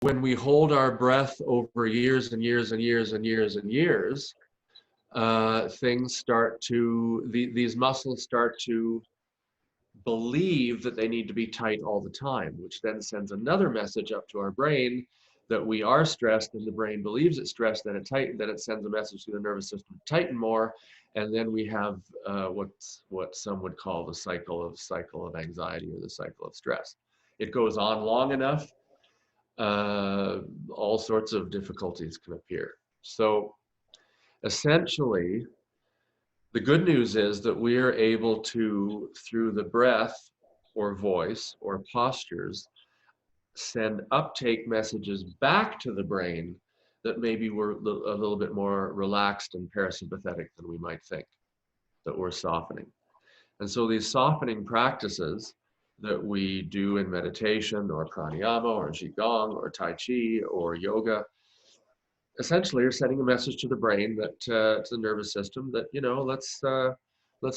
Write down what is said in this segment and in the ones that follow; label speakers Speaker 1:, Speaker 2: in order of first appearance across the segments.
Speaker 1: when we hold our breath over years and years and years and years and years, things start to, these muscles start to believe that they need to be tight all the time, which then sends another message up to our brain that we are stressed, and the brain believes it's stressed, then it sends a message to the nervous system to tighten more, and then we have what some would call the cycle of anxiety, or the cycle of stress. It goes on long enough, all sorts of difficulties can appear. So essentially, the good news is that we are able to, through the breath or voice or postures, send uptake messages back to the brain that maybe we're a little bit more relaxed and parasympathetic than we might think, that we're softening. And so these softening practices that we do in meditation or pranayama or qigong or tai chi or yoga essentially are sending a message to the brain, that to the nervous system, that, you know, let's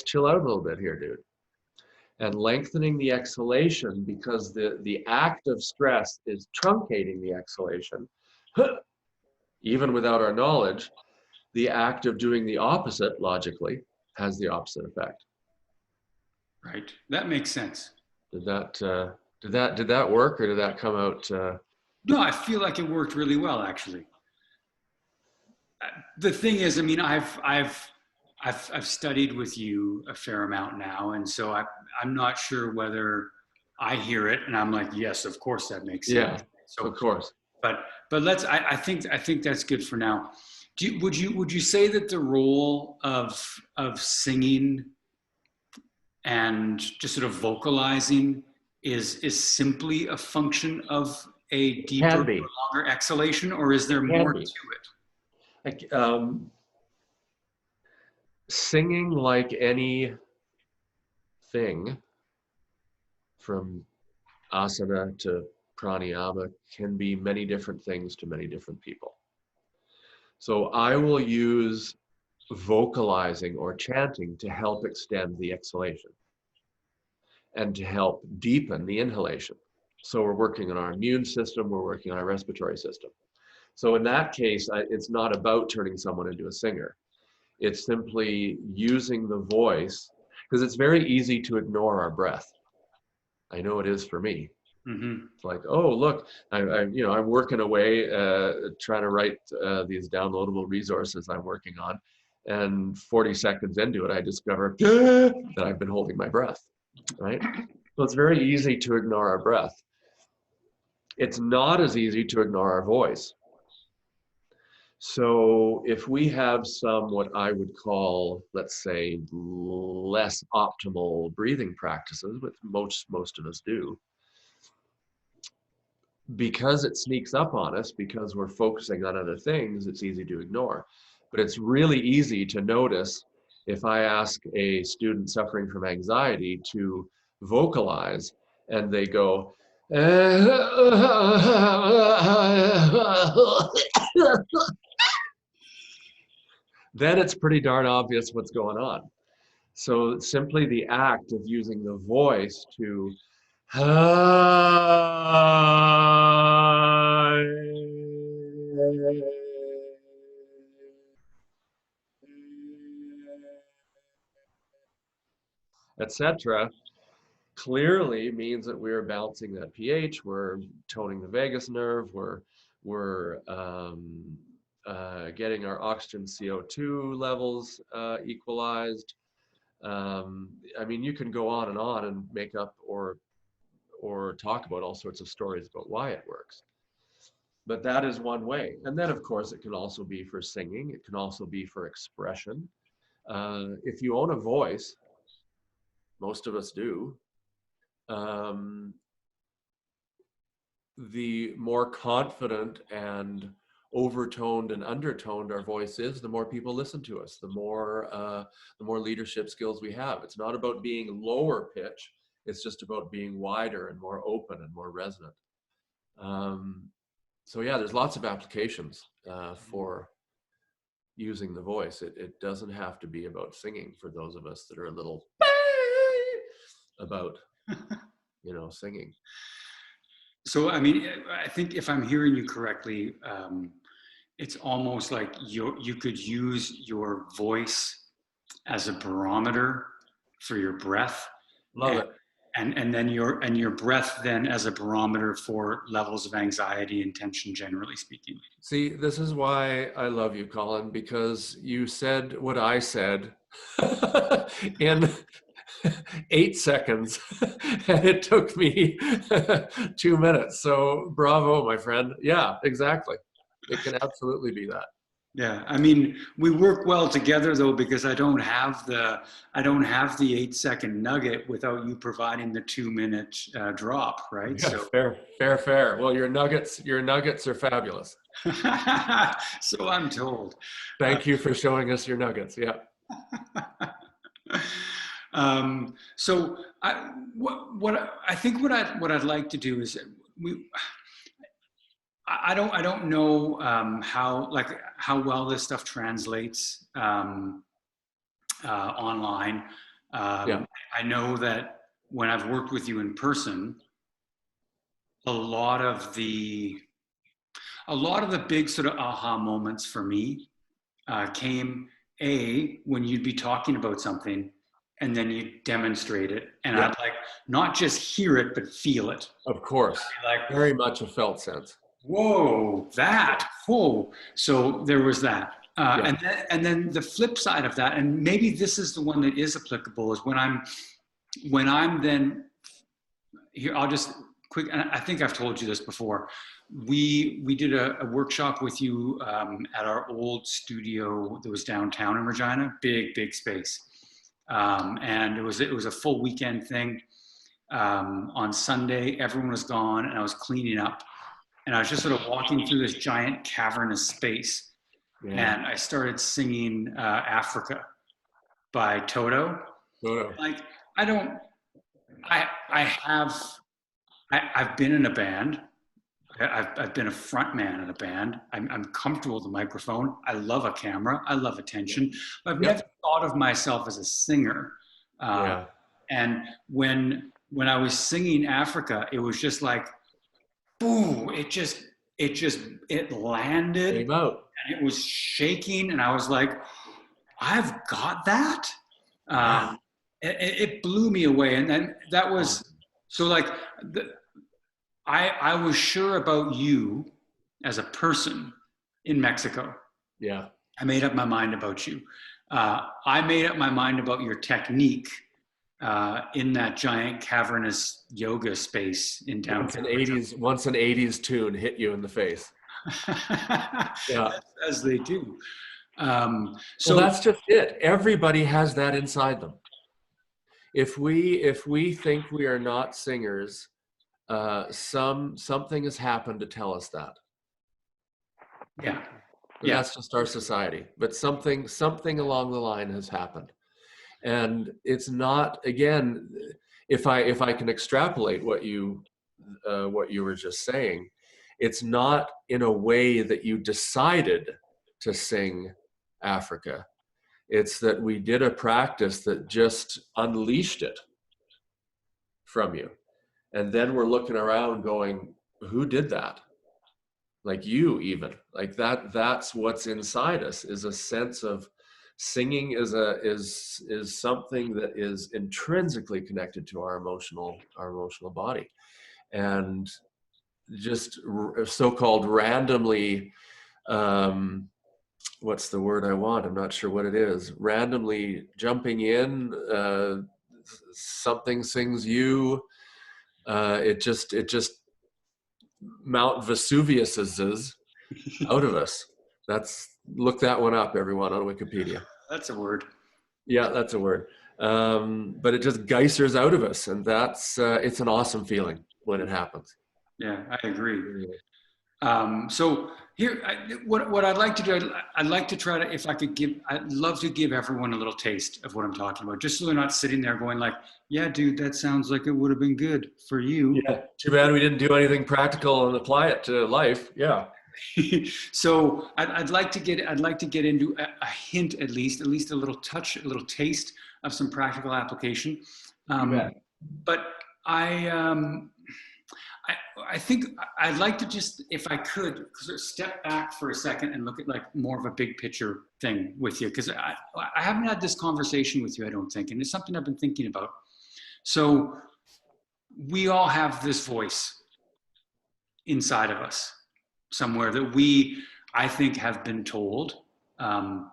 Speaker 1: chill out a little bit here, dude. And lengthening the exhalation, because the act of stress is truncating the exhalation. Even without our knowledge, the act of doing the opposite logically has the opposite effect.
Speaker 2: Right. That makes sense.
Speaker 1: Did that work, or did that come out?
Speaker 2: No, I feel like it worked really well, actually. The thing is, I mean, I've studied with you a fair amount now, and so I'm not sure whether I hear it and I'm like, yes, of course that makes sense.
Speaker 1: Yeah,
Speaker 2: So,
Speaker 1: of course.
Speaker 2: but let's. I think that's good for now. Would you say that the role of singing and just sort of vocalizing is simply a function of a deeper, longer exhalation, or is there more to it?
Speaker 1: Like, singing, like anything, from asana to pranayama, can be many different things to many different people. So I will use vocalizing or chanting to help extend the exhalation and to help deepen the inhalation. So we're working on our immune system, we're working on our respiratory system. So in that case, it's not about turning someone into a singer. It's simply using the voice, because it's very easy to ignore our breath. I know it is for me.
Speaker 2: Mm-hmm.
Speaker 1: It's like, oh, look, I'm working away, trying to write these downloadable resources I'm working on. And 40 seconds into it, I discover that I've been holding my breath, right? So it's very easy to ignore our breath. It's not as easy to ignore our voice. So if we have some, what I would call, let's say, less optimal breathing practices, which most of us do, because it sneaks up on us, because we're focusing on other things, it's easy to ignore. But it's really easy to notice if I ask a student suffering from anxiety to vocalize and they go, then it's pretty darn obvious what's going on. So simply the act of using the voice to etc., clearly means that we're balancing that pH, we're toning the vagus nerve, we're getting our oxygen CO2 levels equalized. I mean, you can go on and make up or talk about all sorts of stories about why it works. But that is one way. And then, of course, it can also be for singing. It can also be for expression. If you own a voice, most of us do, the more confident and overtoned and undertoned our voice is, the more people listen to us, the more leadership skills we have. It's not about being lower pitch. It's just about being wider and more open and more resonant. So yeah, there's lots of applications for using the voice. It doesn't have to be about singing for those of us that are a little about, singing.
Speaker 2: So, I mean, I think if I'm hearing you correctly, it's almost like you could use your voice as a barometer for your breath,
Speaker 1: Love
Speaker 2: and
Speaker 1: it.
Speaker 2: and then your breath then as a barometer for levels of anxiety and tension, generally speaking.
Speaker 1: See, this is why I love you, Colin, because you said what I said in 8 seconds, and it took me 2 minutes. So bravo, my friend. Yeah, exactly. It can absolutely be that.
Speaker 2: Yeah, I mean, we work well together though because I don't have the 8 second nugget without you providing the 2 minute drop, right?
Speaker 1: Yeah,
Speaker 2: So,
Speaker 1: fair, fair, fair. Well, your nuggets are fabulous.
Speaker 2: so I'm told. Uh,
Speaker 1: Thank you for showing us your nuggets. Yeah.
Speaker 2: so what I think what I'd like to do is we I don't know how well this stuff translates online.
Speaker 1: Yeah.
Speaker 2: I know that when I've worked with you in person, a lot of the a lot of the big sort of aha moments for me came when you'd be talking about something and then you demonstrate it, and
Speaker 1: Yeah.
Speaker 2: I'd like not just hear it but feel it.
Speaker 1: Of course.
Speaker 2: Like,
Speaker 1: Very much a felt sense.
Speaker 2: whoa, that, whoa. So there was that.
Speaker 1: Yeah.
Speaker 2: And then the flip side of that, and maybe this is the one that is applicable, is when I'm then here, I'll just quick, and I think I've told you this before. We did a workshop with you at our old studio that was downtown in Regina, big space. And it was a full weekend thing. On Sunday, everyone was gone and I was cleaning up. And I was just sort of walking through this giant cavernous space,
Speaker 1: Yeah.
Speaker 2: and I started singing Africa by Toto.
Speaker 1: Photo.
Speaker 2: Like, I don't, I have, I've been in a band. I've been a front man in a band. I'm comfortable with the microphone. I love a camera. I love attention. But I've
Speaker 1: Yep.
Speaker 2: never thought of myself as a singer.
Speaker 1: Yeah.
Speaker 2: And when I was singing Africa, it was just like, boom, it landed
Speaker 1: Came out.
Speaker 2: and it was shaking, and I was like, I've got that.
Speaker 1: Yeah.
Speaker 2: It blew me away, and then that was so like I was sure about you as a person in Mexico.
Speaker 1: Yeah.
Speaker 2: I made up my mind about you. I made up my mind about your technique in that giant cavernous yoga space in downtown.
Speaker 1: Once an 80s tune hit you in the face. Yeah.
Speaker 2: As they do.
Speaker 1: Well, that's just it. Everybody has that inside them. If we think we are not singers, something has happened to tell us that.
Speaker 2: yeah,
Speaker 1: And that's just our society. But something along the line has happened. And it's not, again, if I can extrapolate what you were just saying, it's not in a way that you decided to sing Africa. It's that we did a practice that just unleashed it from you. And then we're looking around going, who did that? Like you even. Like that's what's inside us, is a sense of singing is something that is intrinsically connected to our emotional body. And just so-called randomly, what's the word I want? I'm not sure what it is. Randomly jumping in, something sings you. It just Mount Vesuvius's out of us. Look that one up, everyone, on Wikipedia.
Speaker 2: that's a word.
Speaker 1: Yeah, that's a word. But it just geysers out of us, and that's it's an awesome feeling when it happens.
Speaker 2: Yeah, I agree. So here, what I'd like to do, I'd like to try to, if I could I'd love to give everyone a little taste of what I'm talking about, just so they're not sitting there going like, yeah, dude, that sounds like it would have been good for you.
Speaker 1: Yeah, too bad we didn't do anything practical and apply it to life. Yeah.
Speaker 2: So I'd like to get into a hint, at least a little touch, a little taste of some practical application. But I think I'd like to just, if I could, sort of step back for a second and look at like more of a big picture thing with you, because I haven't had this conversation with you, I don't think, and it's something I've been thinking about. So we all have this voice inside of us somewhere that we, I think, have been told um,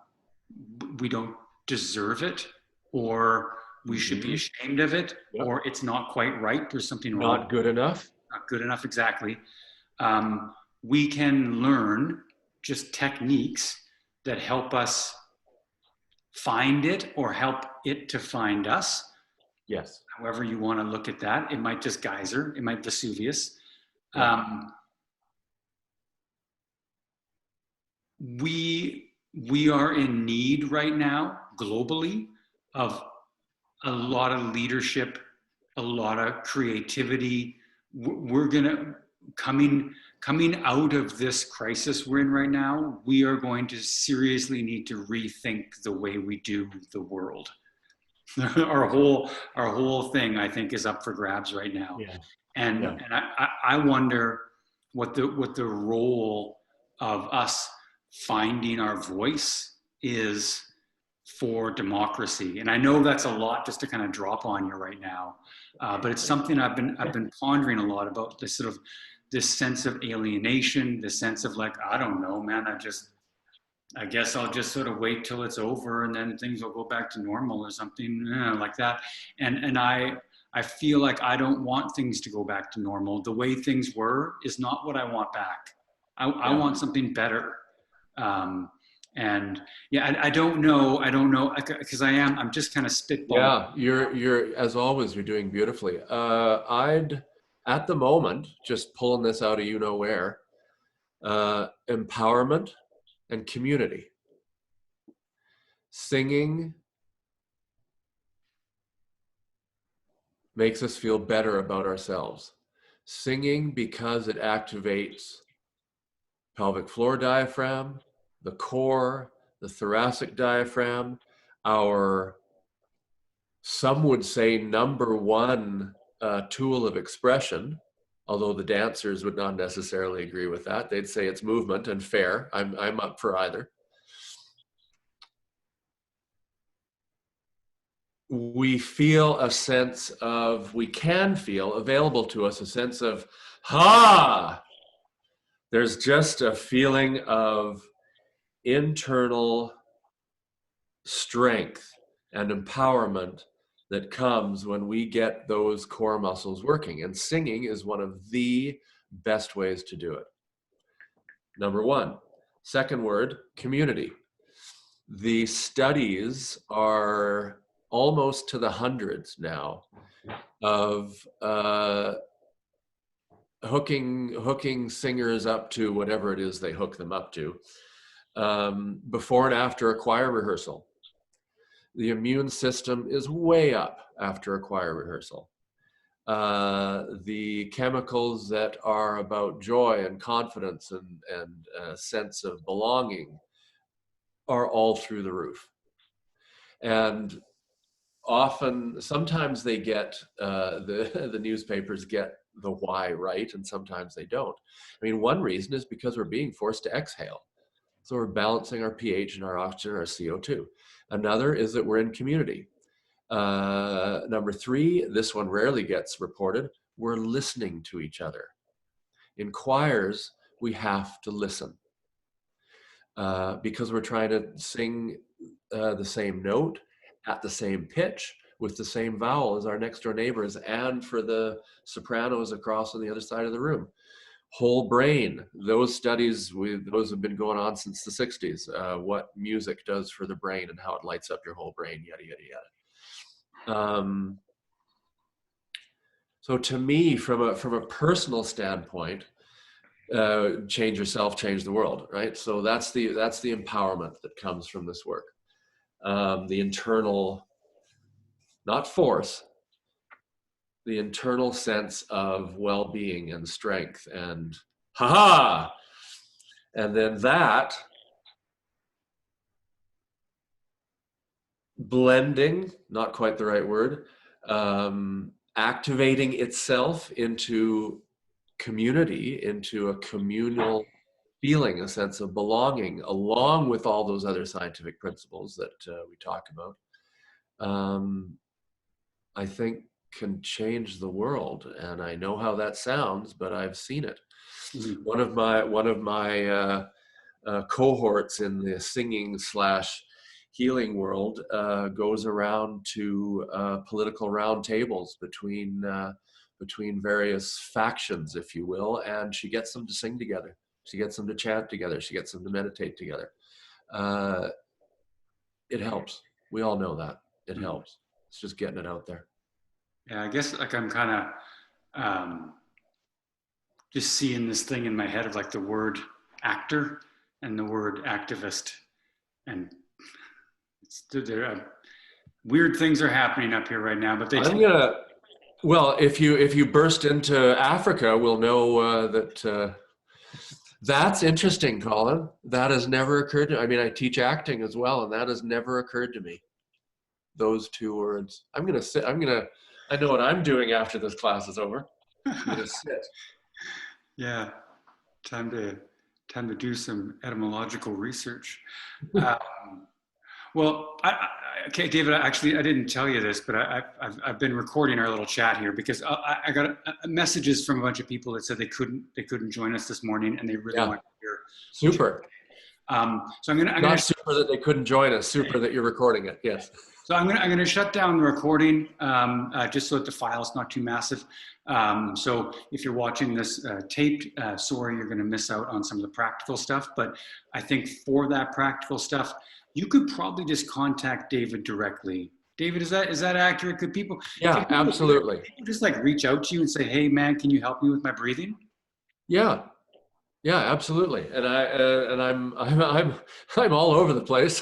Speaker 2: we don't deserve it, or we should be ashamed of it,
Speaker 1: Yep.
Speaker 2: or it's not quite right. There's something wrong.
Speaker 1: Not good enough.
Speaker 2: Not good enough, exactly. We can learn just techniques that help us find it or help it to find us.
Speaker 1: Yes.
Speaker 2: However you want to look at that. It might just geyser, it might Vesuvius.
Speaker 1: Yeah.
Speaker 2: We are in need right now globally of a lot of leadership, a lot of creativity. We're gonna coming out of this crisis we're in right now. We are going to seriously need to rethink the way we do the world. our whole thing, I think, is up for grabs right now.
Speaker 1: Yeah.
Speaker 2: And
Speaker 1: Yeah.
Speaker 2: and I wonder what the role of us finding our voice is for democracy. And I know that's a lot just to kind of drop on you right now, but it's something I've been pondering a lot about, this sort of this sense of alienation, this sense of like, I don't know, man, I guess I'll just sort of wait till it's over and then things will go back to normal or something like that. And I feel like I don't want things to go back to normal. The way things were is not what I want back. I want something better. And yeah, I don't know, because I'm just kind of spitballing.
Speaker 1: Yeah, you're as always, you're doing beautifully. I'd at the moment, just pulling this out of you know where, empowerment and community. Singing makes us feel better about ourselves. Singing because it activates pelvic floor diaphragm, the core, the thoracic diaphragm, our, some would say, number one tool of expression, although the dancers would not necessarily agree with that. They'd say it's movement, and fair. I'm up for either. We feel a sense of, we can feel available to us a sense of, there's just a feeling of internal strength and empowerment that comes when we get those core muscles working. And singing is one of the best ways to do it. Number one. Second word, community. The studies are almost to the hundreds now of hooking singers up to whatever it is they hook them up to, before and after a choir rehearsal. The immune system is way up after a choir rehearsal. The chemicals that are about joy and confidence and a sense of belonging are all through the roof. And often, sometimes they get, the newspapers get the why right, and sometimes they don't. I mean, one reason is because we're being forced to exhale. So we're balancing our pH and our oxygen, our CO2. Another is that we're in community. Number three, this one rarely gets reported, we're listening to each other. In choirs, we have to listen because we're trying to sing the same note at the same pitch with the same vowel as our next door neighbors, and for the sopranos across on the other side of the room. Whole brain, those studies, those have been going on since the 60s, what music does for the brain and how it lights up your whole brain, yada, yada, yada. So to me, from a personal standpoint, change yourself, change the world, right? So that's the empowerment that comes from this work. The internal, not force, the internal sense of well-being and strength and and then that blending, not quite the right word, activating itself into community, into a communal feeling, a sense of belonging, along with all those other scientific principles that we talk about, I think can change the world. And I know how that sounds, but I've seen it.
Speaker 2: Mhm.
Speaker 1: One of my cohorts in the singing / healing world goes around to political roundtables between various factions, if you will, and she gets them to sing together. She gets them to chant together. She gets them to meditate together. It helps. We all know that. It
Speaker 2: Mhm.
Speaker 1: helps. It's just getting it out there.
Speaker 2: Yeah, I guess like I'm kind of just seeing this thing in my head of like the word actor and the word activist, and weird things are happening up here right now. But they take.
Speaker 1: Well, if you burst into Africa, we'll know that. That's interesting, Colin. That has never occurred to me. I mean, I teach acting as well, and that has never occurred to me. Those two words. I know what I'm doing after this class is over. I'm gonna sit.
Speaker 2: Yeah, time to do some etymological research. Um, well, okay, David. Actually, I didn't tell you this, but I've been recording our little chat here because I got messages from a bunch of people that said they couldn't join us this morning, and they really
Speaker 1: Yeah.
Speaker 2: want to hear.
Speaker 1: Super.
Speaker 2: So I'm gonna
Speaker 1: Not super that they couldn't join us. Super that you're recording it. Yes.
Speaker 2: So I'm gonna shut down the recording just so that the file's not too massive. So if you're watching this taped, sorry, you're gonna miss out on some of the practical stuff. But I think for that practical stuff, you could probably just contact David directly. David, is that accurate? Could people?
Speaker 1: Yeah, absolutely.
Speaker 2: People just like reach out to you and say, "Hey, man, can you help me with my breathing?"
Speaker 1: Yeah. Yeah, absolutely. And I'm all over the place.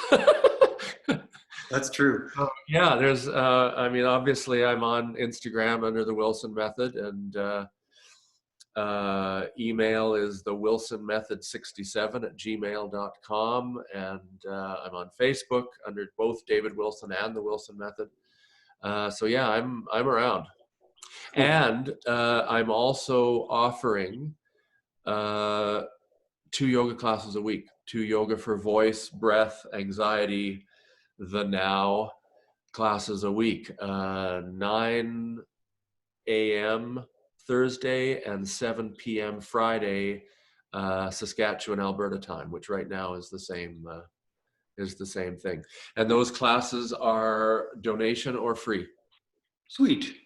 Speaker 2: That's true.
Speaker 1: Yeah, there's I mean, obviously I'm on Instagram under the Wilson Method, and email is the wilsonmethod67@gmail.com, and I'm on Facebook under both David Wilson and the Wilson Method. So yeah, I'm around.
Speaker 2: Cool.
Speaker 1: And I'm also offering 2 yoga classes a week, 2 yoga for voice, breath, anxiety, the now classes a week, 9 a.m. Thursday and 7 p.m. Friday, Saskatchewan, Alberta time, which right now is the same thing. And those classes are donation or free.
Speaker 2: Sweet.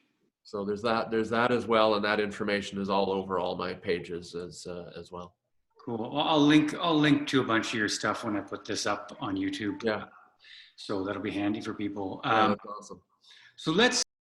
Speaker 1: So there's that as well, and that information is all over all my pages as well.
Speaker 2: Cool. Well, I'll link to a bunch of your stuff when I put this up on YouTube.
Speaker 1: Yeah.
Speaker 2: So that'll be handy for people.
Speaker 1: Yeah, that's awesome.
Speaker 2: So let's